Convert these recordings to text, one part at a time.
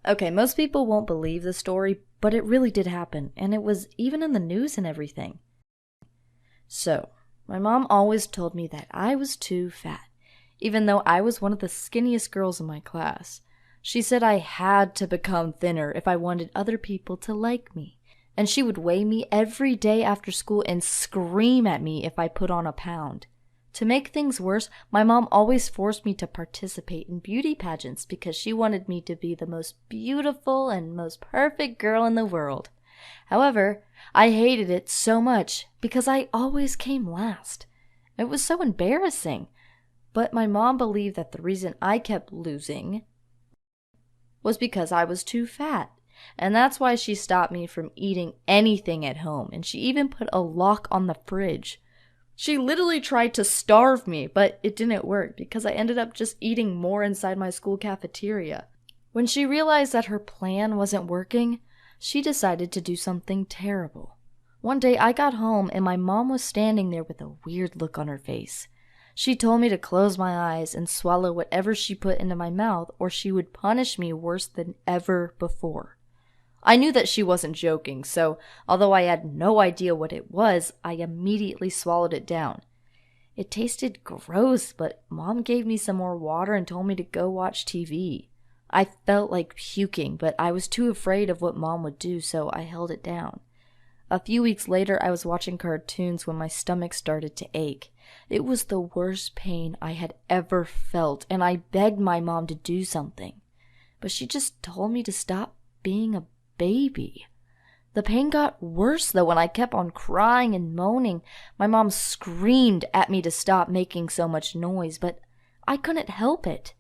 Okay, most people won't believe the story, but it really did happen, and it was even in the news and everything. So, my mom always told me that I was too fat, even though I was one of the skinniest girls in my class. She said I had to become thinner if I wanted other people to like me, and she would weigh me every day after school and scream at me if I put on a pound. To make things worse, my mom always forced me to participate in beauty pageants because she wanted me to be the most beautiful and most perfect girl in the world. However, I hated it so much because I always came last. It was so embarrassing. But my mom believed that the reason I kept losing was because I was too fat. And that's why she stopped me from eating anything at home, and she even put a lock on the fridge. She literally tried to starve me, but it didn't work because I ended up just eating more inside my school cafeteria. When she realized that her plan wasn't working, she decided to do something terrible. One day I got home and my mom was standing there with a weird look on her face. She told me to close my eyes and swallow whatever she put into my mouth, or she would punish me worse than ever before. I knew that she wasn't joking, so although I had no idea what it was, I immediately swallowed it down. It tasted gross, but Mom gave me some more water and told me to go watch TV. I felt like puking, but I was too afraid of what Mom would do, so I held it down. A few weeks later, I was watching cartoons when my stomach started to ache. It was the worst pain I had ever felt, and I begged my mom to do something. But she just told me to stop being a baby. The pain got worse, though, when I kept on crying and moaning. My mom screamed at me to stop making so much noise, but I couldn't help it.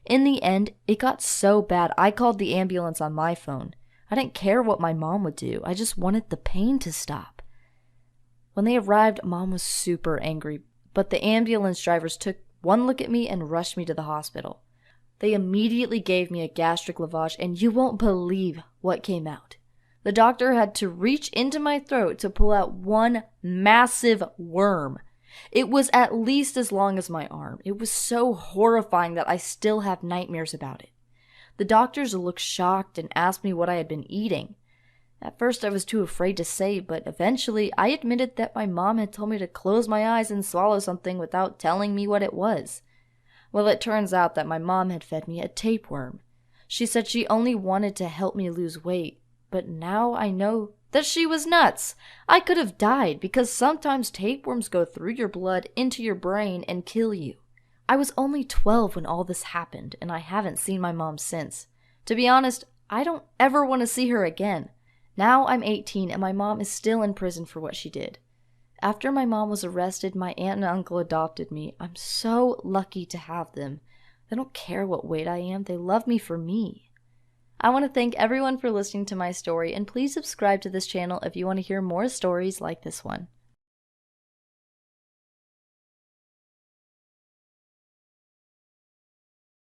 In the end, it got so bad, I called the ambulance on my phone. I didn't care what my mom would do. I just wanted the pain to stop. When they arrived, Mom was super angry, but the ambulance drivers took one look at me and rushed me to the hospital. They immediately gave me a gastric lavage, and you won't believe what came out. The doctor had to reach into my throat to pull out one massive worm. It was at least as long as my arm. It was so horrifying that I still have nightmares about it. The doctors looked shocked and asked me what I had been eating. At first I was too afraid to say, but eventually I admitted that my mom had told me to close my eyes and swallow something without telling me what it was. Well, it turns out that my mom had fed me a tapeworm. She said she only wanted to help me lose weight, but now I know that she was nuts. I could have died because sometimes tapeworms go through your blood into your brain and kill you. I was only 12 when all this happened, and I haven't seen my mom since. To be honest, I don't ever want to see her again. Now I'm 18 and my mom is still in prison for what she did. After my mom was arrested, my aunt and uncle adopted me. I'm so lucky to have them. They don't care what weight I am. They love me for me. I want to thank everyone for listening to my story, and please subscribe to this channel if you want to hear more stories like this one.